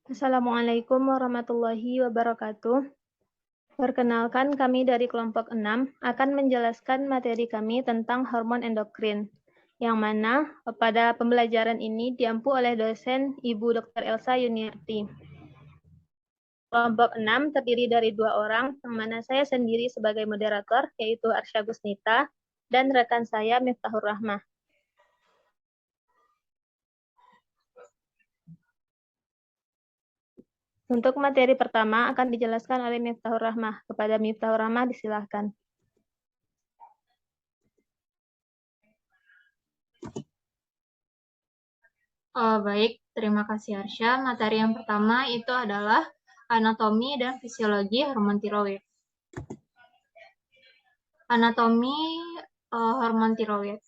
Assalamualaikum warahmatullahi wabarakatuh. Perkenalkan, kami dari kelompok 6 akan menjelaskan materi kami tentang hormon endokrin, yang mana pada pembelajaran ini diampu oleh dosen Ibu Dr. Elsa Yuniarti. Kelompok 6 terdiri dari 2 orang, yang mana saya sendiri sebagai moderator, yaitu Arsya Gusnita, dan rekan saya Miftahur Rahmah. Untuk materi pertama akan dijelaskan oleh Miftahur Rahmah. Kepada Miftahur Rahmah disilahkan. Baik, terima kasih Arsya. Materi yang pertama itu adalah anatomi dan fisiologi hormon tiroid. Anatomi hormon tiroid.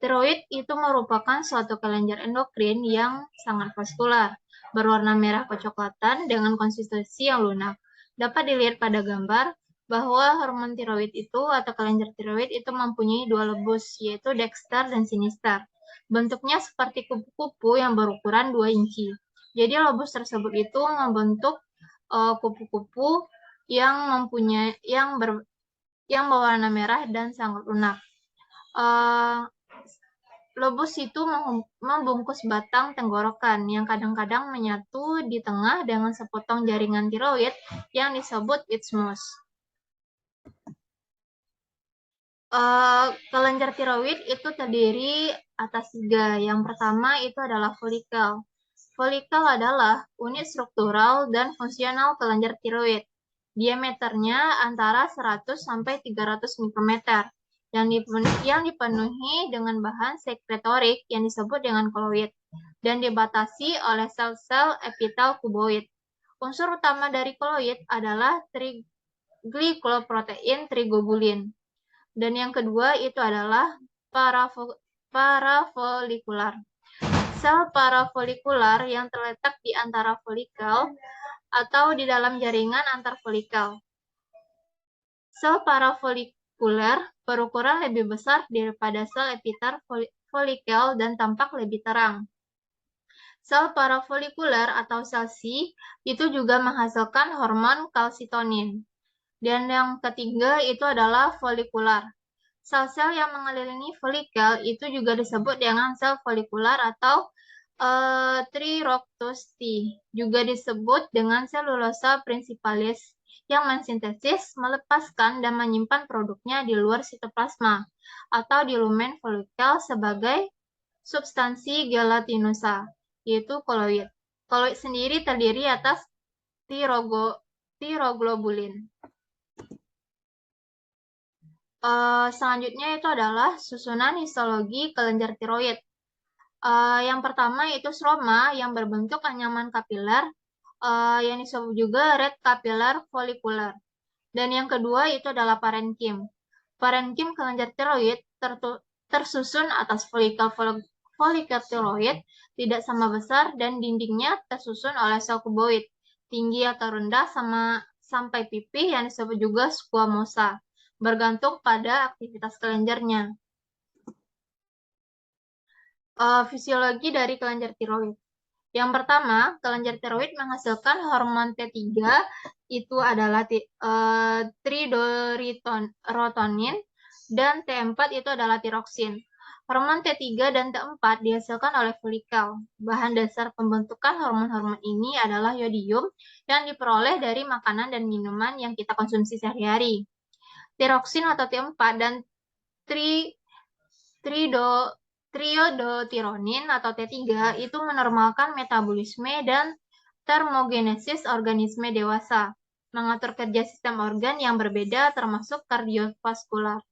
Tiroid itu merupakan suatu kelenjar endokrin yang sangat vaskular, berwarna merah kecoklatan dengan konsistensi yang lunak. Dapat dilihat pada gambar bahwa hormon tiroid itu atau kelenjar tiroid itu mempunyai 2 lebus, yaitu dexter dan sinister. Bentuknya seperti kupu-kupu yang berukuran 2 inci. Jadi lebus tersebut itu membentuk kupu-kupu yang berwarna merah dan sangat lunak. Lobus itu membungkus batang tenggorokan yang kadang-kadang menyatu di tengah dengan sepotong jaringan tiroid yang disebut isthmus. Kelenjar tiroid itu terdiri atas 3. Yang pertama itu adalah folikel. Folikel adalah unit struktural dan fungsional kelenjar tiroid. Diameternya antara 100 sampai 300 mikrometer. Yang dipenuhi dengan bahan sekretorik yang disebut dengan koloid dan dibatasi oleh sel-sel epitel kuboid. Unsur utama dari koloid adalah glikoloprotein trigobulin. Dan yang kedua itu adalah parafolikular. Sel parafolikular yang terletak di antara folikel atau di dalam jaringan antar folikel. Sel parafolikuler berukuran lebih besar daripada sel epitel folikel dan tampak lebih terang. Sel parafolikuler atau sel C itu juga menghasilkan hormon kalsitonin. Dan yang ketiga itu adalah folikular. Sel-sel yang mengelilingi folikel itu juga disebut dengan sel folikular atau triroctosti. Juga disebut dengan selulosa principalis yang mensintesis, melepaskan, dan menyimpan produknya di luar sitoplasma atau di lumen folikel sebagai substansi gelatinosa, yaitu koloid. Koloid sendiri terdiri atas tiroglobulin. Selanjutnya itu adalah susunan histologi kelenjar tiroid. Yang pertama itu stroma yang berbentuk anyaman kapiler, yang disebut juga red capillary follicular. Dan yang kedua itu adalah parenkim. Parenkim kelenjar tiroid tersusun atas folikel tiroid tidak sama besar dan dindingnya tersusun oleh sel kuboid, tinggi atau rendah sampai pipih yang disebut juga squamosa, bergantung pada aktivitas kelenjarnya. Fisiologi dari kelenjar tiroid. Yang pertama, kelenjar tiroid menghasilkan hormon T3, itu adalah tridorotonin, dan T4 itu adalah tiroksin. Hormon T3 dan T4 dihasilkan oleh folikel. Bahan dasar pembentukan hormon-hormon ini adalah yodium yang diperoleh dari makanan dan minuman yang kita konsumsi sehari-hari. Tiroksin atau T4 dan triodotironin atau T3 itu menormalkan metabolisme dan termogenesis organisme dewasa, mengatur kerja sistem organ yang berbeda termasuk kardiovaskular.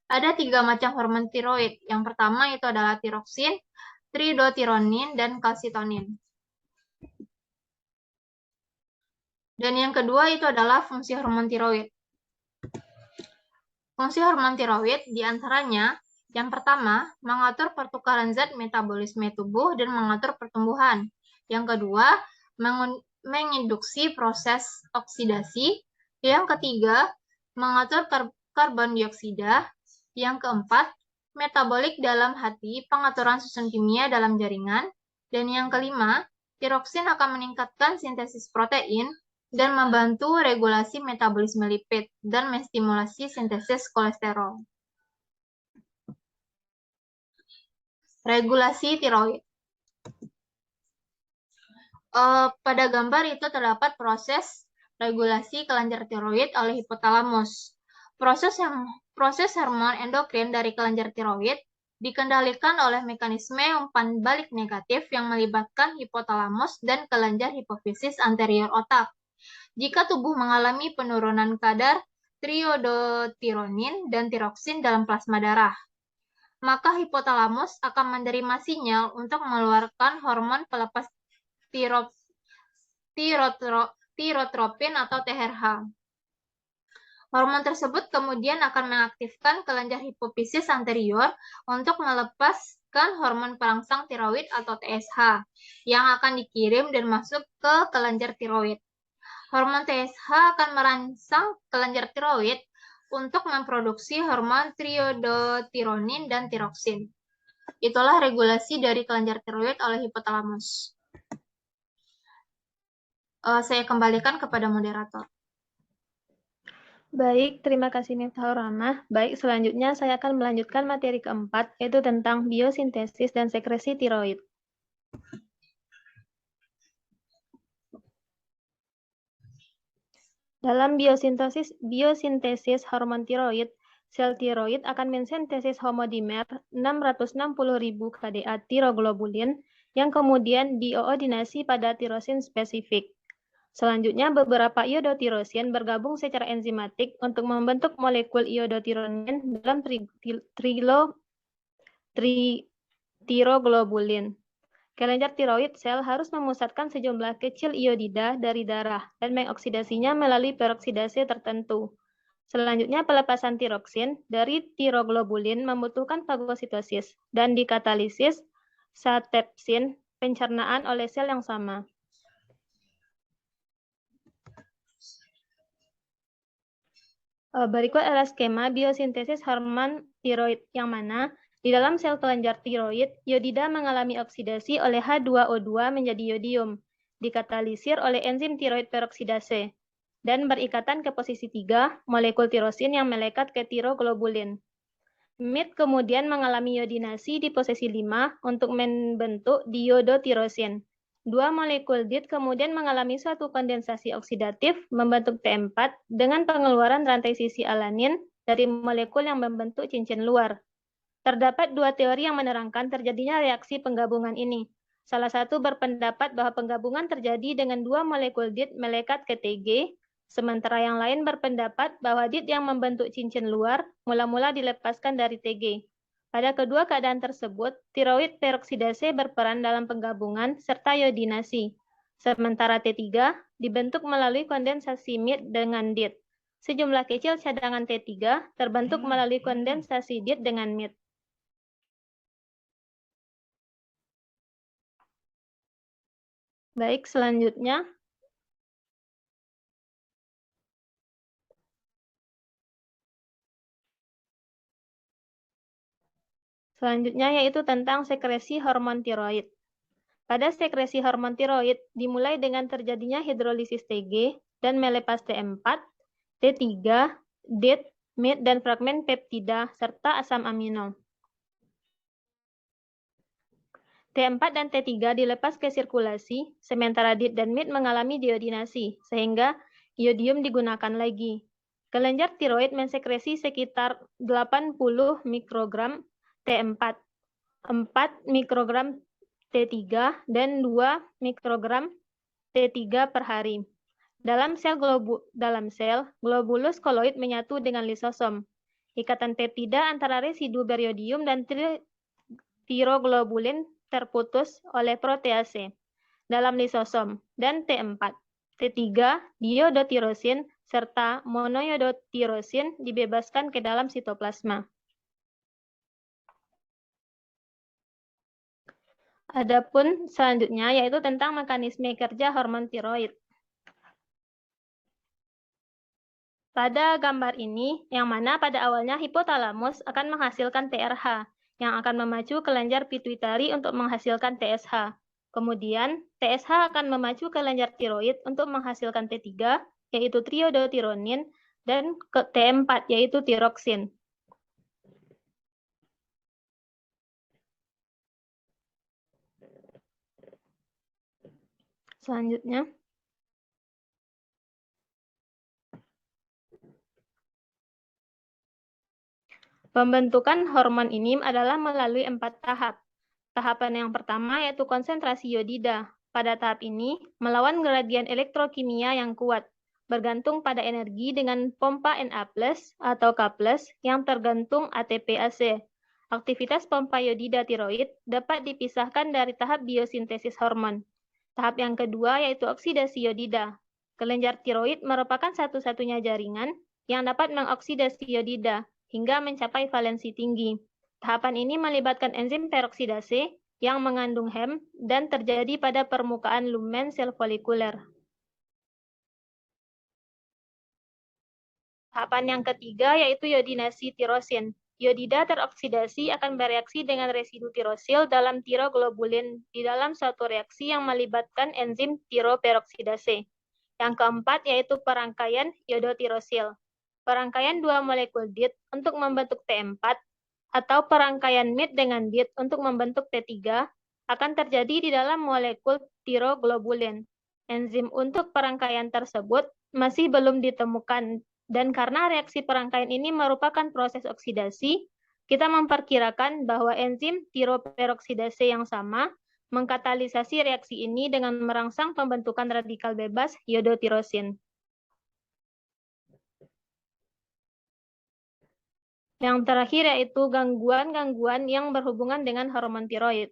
Ada 3 macam hormon tiroid. Yang pertama itu adalah tiroksin, tridotironin, dan kalsitonin. Dan yang kedua itu adalah fungsi hormon tiroid. Fungsi hormon tiroid diantaranya yang pertama, mengatur pertukaran zat metabolisme tubuh dan mengatur pertumbuhan. Yang kedua, menginduksi proses oksidasi. Yang ketiga, mengatur karbon dioksida. Yang keempat, metabolik dalam hati, pengaturan susun kimia dalam jaringan. Dan yang kelima, Tiroksin akan meningkatkan sintesis protein dan membantu regulasi metabolisme lipid dan menstimulasi sintesis kolesterol. Regulasi tiroid. Pada gambar itu terdapat proses regulasi kelenjar tiroid oleh hipotalamus. Proses hormon endokrin dari kelenjar tiroid dikendalikan oleh mekanisme umpan balik negatif yang melibatkan hipotalamus dan kelenjar hipofisis anterior otak. Jika tubuh mengalami penurunan kadar triodotironin dan tiroksin dalam plasma darah, maka hipotalamus akan menerima sinyal untuk mengeluarkan hormon pelepas tirotropin atau TRH. Hormon tersebut kemudian akan mengaktifkan kelenjar hipofisis anterior untuk melepaskan hormon perangsang tiroid atau TSH yang akan dikirim dan masuk ke kelenjar tiroid. Hormon TSH akan merangsang kelenjar tiroid untuk memproduksi hormon triodotironin dan tiroksin. Itulah regulasi dari kelenjar tiroid oleh hipotalamus. Saya kembalikan kepada moderator. Baik, terima kasih Miftahur Rahmah. Baik, selanjutnya saya akan melanjutkan materi keempat, yaitu tentang biosintesis dan sekresi tiroid. Dalam biosintesis hormon tiroid, sel tiroid akan mensintesis homodimer 660.000 kDa tiroglobulin yang kemudian dioodinasi pada tirosin spesifik. Selanjutnya, beberapa iodotirosin bergabung secara enzimatik untuk membentuk molekul iodotironin dalam tiroglobulin. Kelenjar tiroid sel harus memusatkan sejumlah kecil iodida dari darah dan mengoksidasinya melalui peroksidase tertentu. Selanjutnya, pelepasan tiroksin dari tiroglobulin membutuhkan fagositosis dan dikatalisis satepsin pencernaan oleh sel yang sama. Berikut adalah skema biosintesis hormon tiroid yang mana di dalam sel kelenjar tiroid, iodida mengalami oksidasi oleh H2O2 menjadi iodium, dikatalisir oleh enzim tiroid peroksidase, dan berikatan ke posisi 3, molekul tirosin yang melekat ke tiroglobulin. MIT kemudian mengalami iodinasi di posisi 5 untuk membentuk diodotirosin. Dua molekul DIT kemudian mengalami suatu kondensasi oksidatif membentuk T4 dengan pengeluaran rantai sisi alanin dari molekul yang membentuk cincin luar. Terdapat dua teori yang menerangkan terjadinya reaksi penggabungan ini. Salah satu berpendapat bahwa penggabungan terjadi dengan dua molekul DIT melekat ke TG, sementara yang lain berpendapat bahwa DIT yang membentuk cincin luar mula-mula dilepaskan dari TG. Pada kedua keadaan tersebut, tiroid peroksidase berperan dalam penggabungan serta iodinasi, sementara T3 dibentuk melalui kondensasi MIT dengan DIT. Sejumlah kecil cadangan T3 terbentuk melalui kondensasi DIT dengan MIT. Baik, selanjutnya. Selanjutnya yaitu tentang sekresi hormon tiroid. Pada sekresi hormon tiroid dimulai dengan terjadinya hidrolisis TG dan melepas T4, T3, DIT, MIT, dan fragmen peptida serta asam amino. T4 dan T3 dilepas ke sirkulasi, sementara DIT dan MIT mengalami diodinasi, sehingga iodium digunakan lagi. Kelenjar tiroid mensekresi sekitar 80 mikrogram T4, 4 mikrogram T3, dan 2 mikrogram T3 per hari. Dalam sel, globulus koloid menyatu dengan lisosom. Ikatan peptida antara residu beriodium dan tiroglobulin terputus oleh protease dalam lisosom, dan T4, T3, diodotirosin, serta monoiodotirosin dibebaskan ke dalam sitoplasma. Adapun selanjutnya yaitu tentang mekanisme kerja hormon tiroid. Pada gambar ini, yang mana pada awalnya hipotalamus akan menghasilkan TRH, yang akan memacu kelenjar pituitari untuk menghasilkan TSH. Kemudian, TSH akan memacu kelenjar tiroid untuk menghasilkan T3, yaitu triiodothyronin, dan ke T4, yaitu tiroksin. Selanjutnya, pembentukan hormon ini adalah melalui 4 tahap. Tahapan yang pertama yaitu konsentrasi iodida. Pada tahap ini, melawan gradien elektrokimia yang kuat, bergantung pada energi dengan pompa Na+ atau K+ yang tergantung ATP-AC. Aktivitas pompa iodida tiroid dapat dipisahkan dari tahap biosintesis hormon. Tahap yang kedua yaitu oksidasi iodida. Kelenjar tiroid merupakan satu-satunya jaringan yang dapat mengoksidasi iodida hingga mencapai valensi tinggi. Tahapan ini melibatkan enzim peroksidase yang mengandung Hem dan terjadi pada permukaan lumen sel folikuler. Tahapan yang ketiga yaitu iodinasi tirosin. Iodida teroksidasi akan bereaksi dengan residu tirosil dalam tiroglobulin di dalam suatu reaksi yang melibatkan enzim tiroperoksidase. Yang keempat yaitu perangkaian iodotirosil. Perangkaian dua molekul DIT untuk membentuk T4 atau perangkaian MIT dengan DIT untuk membentuk T3 akan terjadi di dalam molekul tiroglobulin. Enzim untuk perangkaian tersebut masih belum ditemukan dan karena reaksi perangkaian ini merupakan proses oksidasi, kita memperkirakan bahwa enzim tiroperoksidase yang sama mengkatalisasi reaksi ini dengan merangsang pembentukan radikal bebas iodotirosin. Yang terakhir yaitu gangguan-gangguan yang berhubungan dengan hormon tiroid.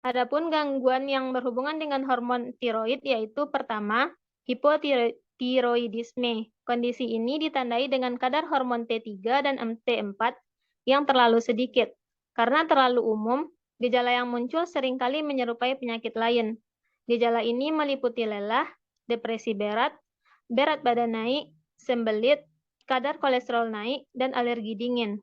Adapun gangguan yang berhubungan dengan hormon tiroid yaitu pertama, hipotiroidisme. Kondisi ini ditandai dengan kadar hormon T3 dan T4 yang terlalu sedikit. Karena terlalu umum, gejala yang muncul seringkali menyerupai penyakit lain. Gejala ini meliputi lelah, depresi berat badan naik, sembelit, kadar kolesterol naik, dan alergi dingin.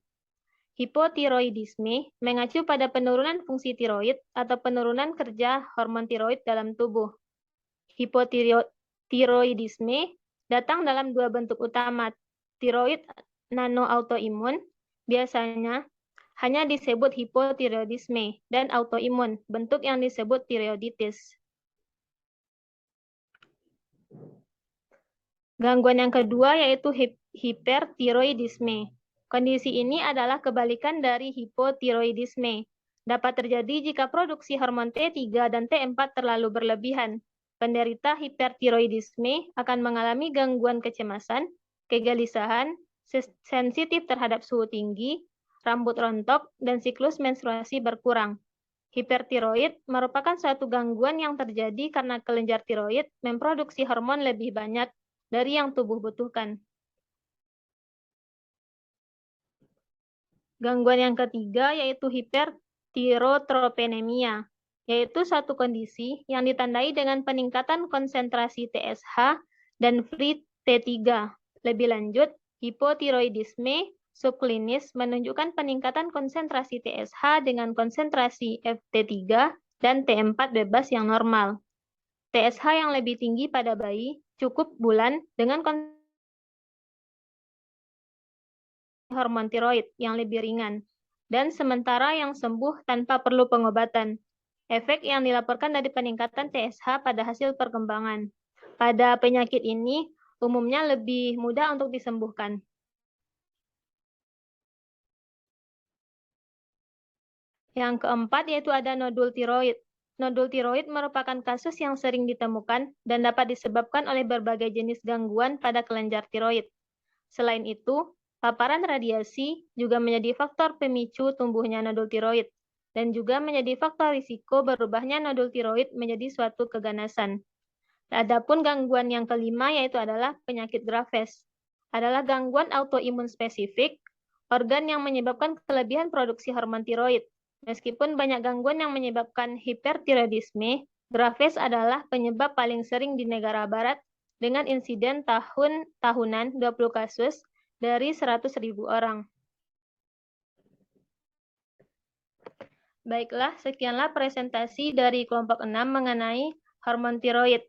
Hipotiroidisme mengacu pada penurunan fungsi tiroid atau penurunan kerja hormon tiroid dalam tubuh. Hipotiroidisme datang dalam dua bentuk utama. Tiroid nanoautoimun biasanya hanya disebut hipotiroidisme dan autoimun, bentuk yang disebut tiroiditis. Gangguan yang kedua yaitu hipertiroidisme. Kondisi ini adalah kebalikan dari hipotiroidisme. Dapat terjadi jika produksi hormon T3 dan T4 terlalu berlebihan. Penderita hipertiroidisme akan mengalami gangguan kecemasan, kegelisahan, sensitif terhadap suhu tinggi, rambut rontok, dan siklus menstruasi berkurang. Hipertiroid merupakan suatu gangguan yang terjadi karena kelenjar tiroid memproduksi hormon lebih banyak dari yang tubuh butuhkan. Gangguan yang ketiga yaitu hipertirotropenemia, yaitu suatu kondisi yang ditandai dengan peningkatan konsentrasi TSH dan free T3. Lebih lanjut, hipotiroidisme subklinis menunjukkan peningkatan konsentrasi TSH dengan konsentrasi FT3 dan T4 bebas yang normal. TSH yang lebih tinggi pada bayi cukup bulan dengan hormon tiroid yang lebih ringan, dan sementara yang sembuh tanpa perlu pengobatan. Efek yang dilaporkan dari peningkatan TSH pada hasil perkembangan. Pada penyakit ini, umumnya lebih mudah untuk disembuhkan. Yang keempat yaitu ada nodul tiroid. Nodul tiroid merupakan kasus yang sering ditemukan dan dapat disebabkan oleh berbagai jenis gangguan pada kelenjar tiroid. Selain itu, paparan radiasi juga menjadi faktor pemicu tumbuhnya nodul tiroid dan juga menjadi faktor risiko berubahnya nodul tiroid menjadi suatu keganasan. Adapun gangguan yang kelima yaitu adalah penyakit Graves. Adalah gangguan autoimun spesifik, organ yang menyebabkan kelebihan produksi hormon tiroid. Meskipun banyak gangguan yang menyebabkan hipertiroidisme, Graves adalah penyebab paling sering di negara barat dengan insiden tahunan 20 kasus dari 100.000 orang. Baiklah, sekianlah presentasi dari kelompok 6 mengenai hormon tiroid.